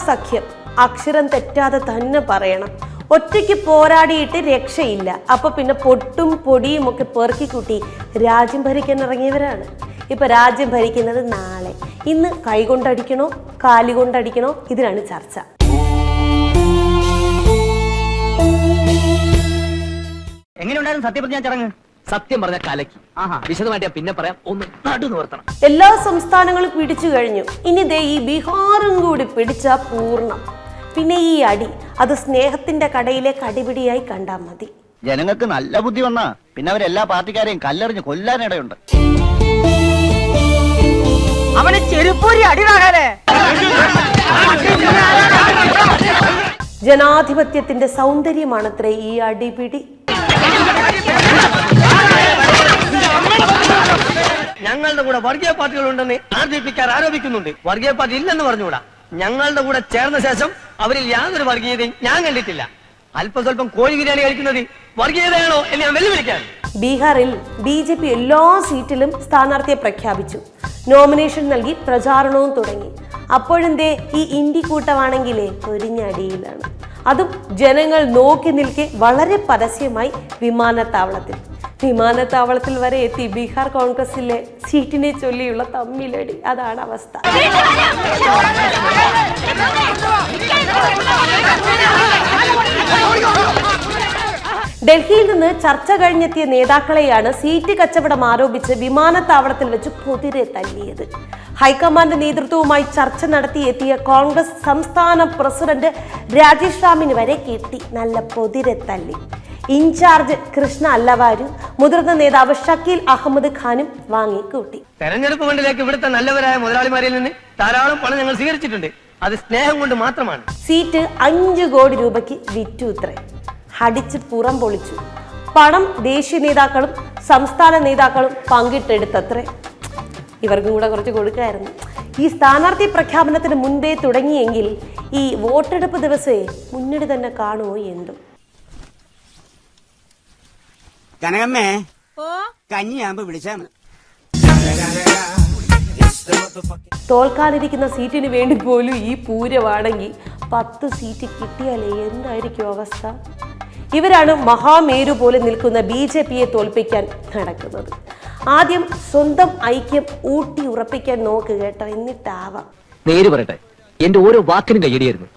മഹാസഖ്യം അക്ഷരം തെറ്റാതെ തന്നെ പറയണം. ഒറ്റയ്ക്ക് പോരാടിയിട്ട് രക്ഷയില്ല. അപ്പൊ പിന്നെ പൊട്ടും പൊടിയും ഒക്കെ പെറുക്കിക്കൂട്ടി രാജ്യം ഭരിക്കാൻ ഇറങ്ങിയവരാണ്. ഇപ്പൊ രാജ്യം ഭരിക്കുന്നത് നാളെ. ഇന്ന് കൈകൊണ്ടടിക്കണോ കാലുകൊണ്ടടിക്കണോ, ഇതിനാണ് ചർച്ച. എങ്ങനെയുണ്ടായിരുന്നു സത്യപ്രതിജ്ഞാ ചടങ്ങ്? സത്യം പറഞ്ഞ കലക്കി. വിശദമായിട്ട് പിന്നെ പറയാം, ഒന്ന് നടു നിവർത്തണം. എല്ലാ സംസ്ഥാനങ്ങളും പിടിച്ചു കഴിഞ്ഞു. ഇനി ദേ ഈ ബീഹാറും കൂടി പിടിച്ചാ പൂർണ്ണം. പിന്നെ ഈ അടി, അത് സ്നേഹത്തിന്റെ കടയിലേക്ക് അടിപിടിയായി കണ്ടാൽ മതി. ജനങ്ങൾക്ക് നല്ല ബുദ്ധി വന്നാ പിന്നെ അവരെല്ലാ പാർട്ടിക്കാരെയും കല്ലെറിഞ്ഞ് കൊല്ലാനിടയുണ്ട്. അവനെ ചെരുപ്പൂരി അടിവാകാരെ. ജനാധിപത്യത്തിന്റെ സൗന്ദര്യമാണത്രേ ഈ അടിപിടി. ഞങ്ങളുടെ കൂടെ വർഗീയ പാർട്ടികളുണ്ടെന്ന് ആർജിപിക്കാർ ആരോപിക്കുന്നുണ്ട്. വർഗീയ പാർട്ടി ഇല്ലെന്ന് പറഞ്ഞുകൂടാ. ഞങ്ങളുടെ കൂടെ ചേർന്ന ശേഷം അവരിൽ യാതൊരു വർഗീയതയും ഞാൻ കണ്ടിട്ടില്ല. അല്പസ്വല്പം കോഴി ബിരിയാണി കഴിക്കുന്നത് വർഗീയതയാണോ എന്ന് ഞാൻ വെല്ലുവിളിക്കാൻ. ബീഹാറിൽ BJP എല്ലാ സീറ്റിലും സ്ഥാനാർത്ഥിയെ പ്രഖ്യാപിച്ചു. നോമിനേഷൻ നൽകി പ്രചാരണവും തുടങ്ങി. അപ്പോഴെന്തേ ഈ ഇന്ത്യ കൂട്ടമാണെങ്കിലേ പൊരിഞ്ഞടിയിലാണ്. അതും ജനങ്ങൾ നോക്കി നിൽക്കെ വളരെ പരസ്യമായി വിമാനത്താവളത്തിൽ വരെ എത്തി ബീഹാർ കോൺഗ്രസിലെ സീറ്റിനെ ചൊല്ലിയുള്ള തമ്മിലടി. അതാണ് അവസ്ഥ. ഡൽഹിയിൽ നിന്ന് ചർച്ച കഴിഞ്ഞെത്തിയ നേതാക്കളെയാണ് സീറ്റ് കച്ചവടം ആരോപിച്ച് വിമാനത്താവളത്തിൽ വെച്ച് പൊതിരെ തല്ലിയത്. ഹൈക്കമാൻഡ് നേതൃത്വവുമായി ചർച്ച നടത്തിയെത്തിയ കോൺഗ്രസ് സംസ്ഥാന പ്രസിഡന്റ് രാജേഷ് റാമിന് വരെ കിട്ടി നല്ല പൊതിരെ തല്ലി. ഇൻചാർജ് കൃഷ്ണ അല്ലവാരും മുതിർന്ന നേതാവ് ഷക്കീൽ അഹമ്മദ് ഖാനും വാങ്ങിക്കൂട്ടി. തെരഞ്ഞെടുപ്പ് ഫണ്ടിലേക്ക് ഇവിടുത്തെ നല്ലവരായ മുതലാളിമാരിൽ നിന്ന് ധാരാളം പണം ഞങ്ങൾ സ്വീകരിച്ചിട്ടുണ്ട്. അത് സ്നേഹം കൊണ്ട് മാത്രമാണ്. സീറ്റ് 5 കോടി രൂപയ്ക്ക് വിറ്റു ഇത്രേ. അടിച്ച് പുറം പൊളിച്ചു. പണം ദേശീയ നേതാക്കളും സംസ്ഥാന നേതാക്കളും പങ്കിട്ടെടുത്തത്രേ. ഇവർക്കും കൂടെ കുറച്ച് കൊടുക്കായിരുന്നു. ഈ സ്ഥാനാർത്ഥി പ്രഖ്യാപനത്തിന് മുൻപേ തുടങ്ങിയെങ്കിൽ ഈ വോട്ടെടുപ്പ് ദിവസമേ മുന്നണി തന്നെ കാണുമോ എന്തോ. കനകമ്മേ കഞ്ഞിയാകുമ്പോ വിളിച്ചാണ്. തോൽക്കാനിരിക്കുന്ന സീറ്റിന് വേണ്ടി പോലും ഈ പൂരമാണെങ്കിൽ 10 സീറ്റ് കിട്ടിയാലേ എന്തായിരിക്കും അവസ്ഥ. ഇവരാണ് മഹാമേരു പോലെ നിൽക്കുന്ന BJPയെ തോൽപ്പിക്കാൻ നടക്കുന്നത്. ആദ്യം സ്വന്തം ഐക്യം ഊട്ടി ഉറപ്പിക്കാൻ നോക്ക് കേട്ടോ, എന്നിട്ടാവാം. നേര് പറയട്ടെ, എന്റെ ഓരോ വാക്കിനും കയ്യടിയായിരുന്നു.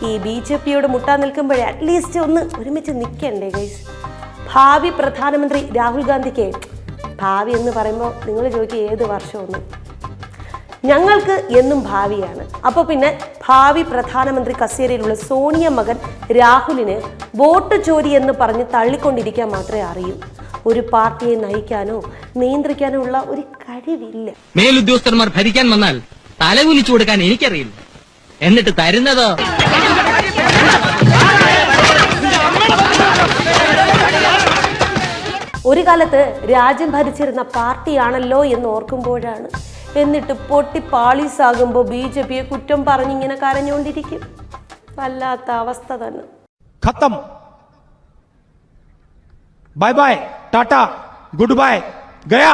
ഈ BJPയോട് മുട്ടാൻ നിൽക്കുമ്പോഴേ അറ്റ്ലീസ്റ്റ് ഒന്ന് ഒരുമിച്ച് നിൽക്കണ്ടേ ഗൈസ്. ഭാവി പ്രധാനമന്ത്രി രാഹുൽ ഗാന്ധിക്ക് ഭാവി എന്ന് പറയുമ്പോൾ നിങ്ങൾ ചോദിക്കുക ഏത് വർഷമൊന്നും, ഞങ്ങൾക്ക് എന്നും ഭാവിയാണ്. അപ്പോൾ പിന്നെ ഭാവി പ്രധാനമന്ത്രി കസേരയിലുള്ള സോണിയ മകൻ രാഹുലിന് വോട്ട് ചോരി എന്ന് പറഞ്ഞ് തള്ളിക്കൊണ്ടിരിക്കാൻ മാത്രമേ അറിയൂ. ഒരു പാർട്ടിയെ നയിക്കാനോ നിയന്ത്രിക്കാനോ ഉള്ള ഒരു കഴിവില്ല. മേലുദ്യോഗസ്ഥന്മാർ ഭരിക്കാൻ വന്നാൽ തലകുലിച്ചു കൊടുക്കാൻ എനിക്കറിയില്ല. എന്നിട്ട് തരുന്നതോ ഒരു കാലത്ത് രാജ്യം ഭരിച്ചിരുന്ന പാർട്ടിയാണല്ലോ എന്ന് ഓർക്കുമ്പോഴാണ്. എന്നിട്ട് പൊട്ടി പാളീസാകുമ്പോൾ BJPയെ കുറ്റം പറഞ്ഞിങ്ങനെ കരഞ്ഞുകൊണ്ടിരിക്കും. വല്ലാത്ത അവസ്ഥ തന്നെ. खत्म, bye bye, tata, goodbye, गया.